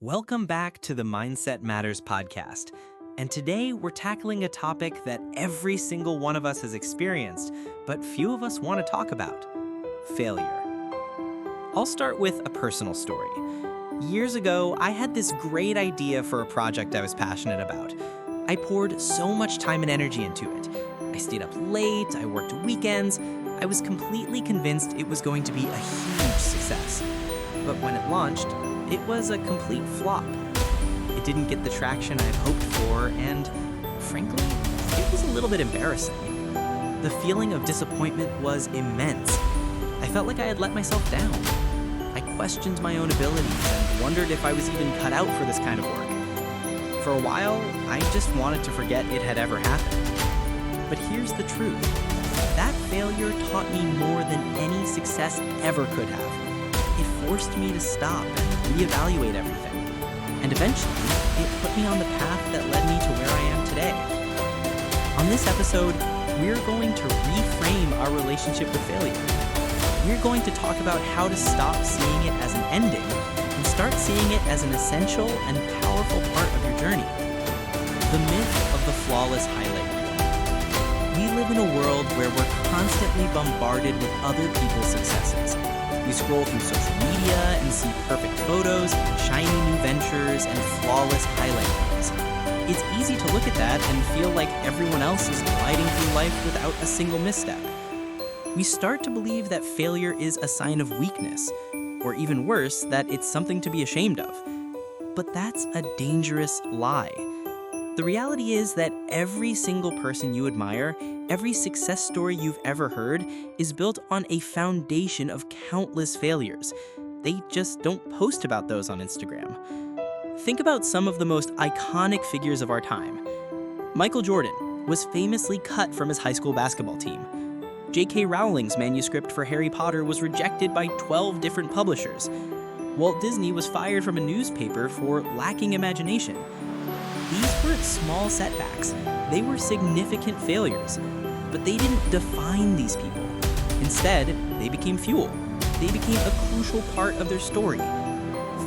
Welcome back to the Mindset Matters podcast. And today we're tackling a topic that every single one of us has experienced, but few of us want to talk about: failure. I'll start with a personal story. Years ago, I had this great idea for a project I was passionate about. I poured so much time and energy into it. I stayed up late, I worked weekends. I was completely convinced it was going to be a huge success. But when it launched, it was a complete flop. It didn't get the traction I'd hoped for, and frankly, it was a little bit embarrassing. The feeling of disappointment was immense. I felt like I had let myself down. I questioned my own abilities and wondered if I was even cut out for this kind of work. For a while, I just wanted to forget it had ever happened. But here's the truth. That failure taught me more than any success ever could have. It forced me to stop and reevaluate everything. And eventually, it put me on the path that led me to where I am today. On this episode, we're going to reframe our relationship with failure. We're going to talk about how to stop seeing it as an ending and start seeing it as an essential and powerful part of your journey. The myth of the flawless highlight reel. We live in a world where we're constantly bombarded with other people's successes. We scroll through social media and see perfect photos, shiny new ventures, and flawless highlight reels. It's easy to look at that and feel like everyone else is gliding through life without a single misstep. We start to believe that failure is a sign of weakness, or even worse, that it's something to be ashamed of. But that's a dangerous lie. The reality is that every single person you admire, every success story you've ever heard, is built on a foundation of countless failures. They just don't post about those on Instagram. Think about some of the most iconic figures of our time. Michael Jordan was famously cut from his high school basketball team. J.K. Rowling's manuscript for Harry Potter was rejected by 12 different publishers. Walt Disney was fired from a newspaper for lacking imagination. These weren't small setbacks. They were significant failures. But they didn't define these people. Instead, they became fuel. They became a crucial part of their story.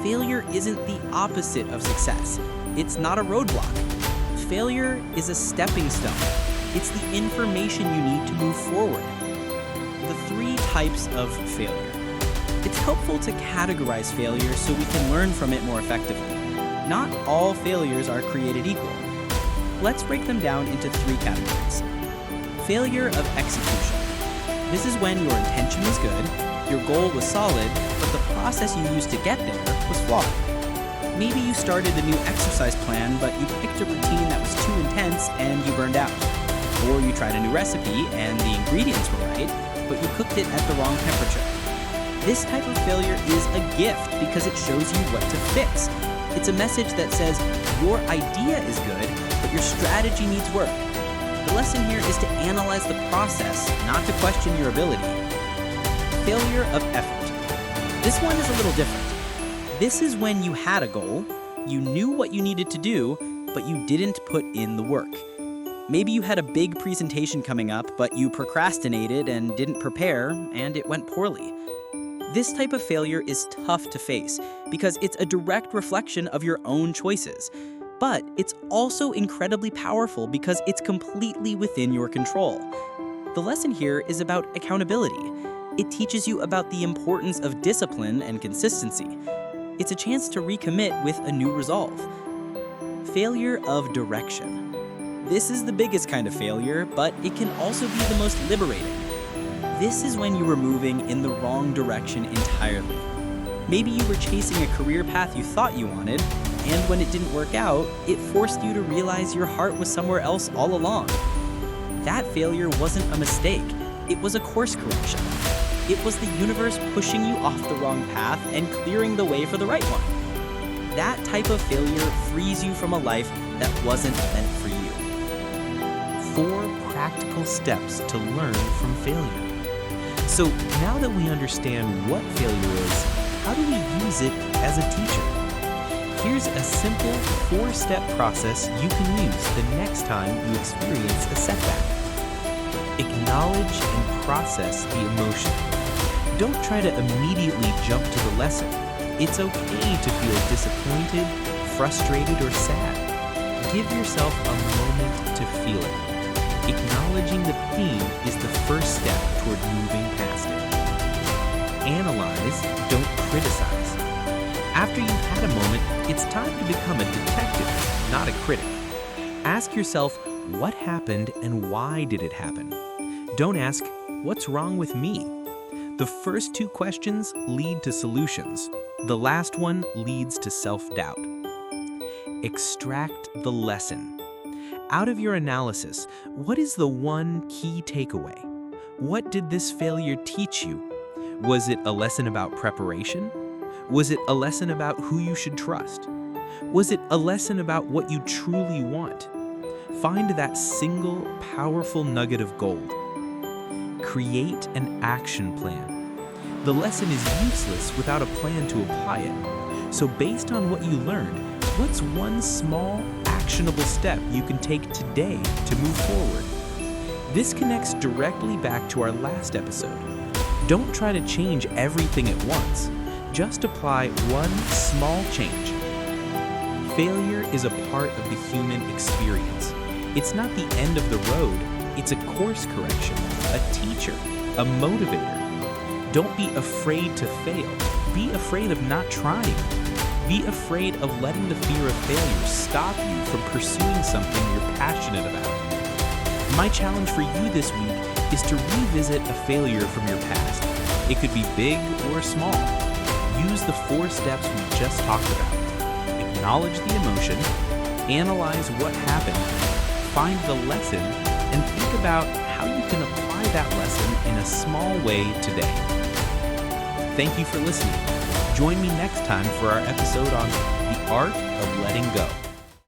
Failure isn't the opposite of success. It's not a roadblock. Failure is a stepping stone. It's the information you need to move forward. The 3 types of failure. It's helpful to categorize failure so we can learn from it more effectively. Not all failures are created equal. Let's break them down into 3 categories. Failure of execution. This is when your intention was good, your goal was solid, but the process you used to get there was flawed. Maybe you started a new exercise plan, but you picked a routine that was too intense and you burned out. Or you tried a new recipe and the ingredients were right, but you cooked it at the wrong temperature. This type of failure is a gift because it shows you what to fix. It's a message that says your idea is good, but your strategy needs work. The lesson here is to analyze the process, not to question your ability. Failure of effort. This one is a little different. This is when you had a goal, you knew what you needed to do, but you didn't put in the work. Maybe you had a big presentation coming up, but you procrastinated and didn't prepare, and it went poorly. This type of failure is tough to face because it's a direct reflection of your own choices. But it's also incredibly powerful because it's completely within your control. The lesson here is about accountability. It teaches you about the importance of discipline and consistency. It's a chance to recommit with a new resolve. Failure of direction. This is the biggest kind of failure, but it can also be the most liberating. This is when you were moving in the wrong direction entirely. Maybe you were chasing a career path you thought you wanted, and when it didn't work out, it forced you to realize your heart was somewhere else all along. That failure wasn't a mistake. It was a course correction. It was the universe pushing you off the wrong path and clearing the way for the right one. That type of failure frees you from a life that wasn't meant for you. 4 practical steps to learn from failure. So now that we understand what failure is, how do we use it as a teacher? Here's a simple 4-step process you can use the next time you experience a setback. Acknowledge and process the emotion. Don't try to immediately jump to the lesson. It's okay to feel disappointed, frustrated, or sad. Give yourself a moment to feel it. Acknowledging the pain is the first step toward moving past it. Analyze, don't criticize. After you've had a moment, it's time to become a detective, not a critic. Ask yourself, what happened and why did it happen? Don't ask, what's wrong with me? The first two questions lead to solutions. The last one leads to self-doubt. Extract the lesson. Out of your analysis, what is the one key takeaway? What did this failure teach you? Was it a lesson about preparation? Was it a lesson about who you should trust? Was it a lesson about what you truly want? Find that single, powerful nugget of gold. Create an action plan. The lesson is useless without a plan to apply it. So based on what you learned, what's one small, actionable step you can take today to move forward? This connects directly back to our last episode. Don't try to change everything at once. Just apply one small change. Failure is a part of the human experience. It's not the end of the road. It's a course correction, a teacher, a motivator. Don't be afraid to fail. Be afraid of not trying. Be afraid of letting the fear of failure stop you from pursuing something you're passionate about. My challenge for you this week is to revisit a failure from your past. It could be big or small. Use the 4 steps we just talked about. Acknowledge the emotion, analyze what happened, find the lesson, and think about how you can apply that lesson in a small way today. Thank you for listening. Join me next time for our episode on the art of letting go.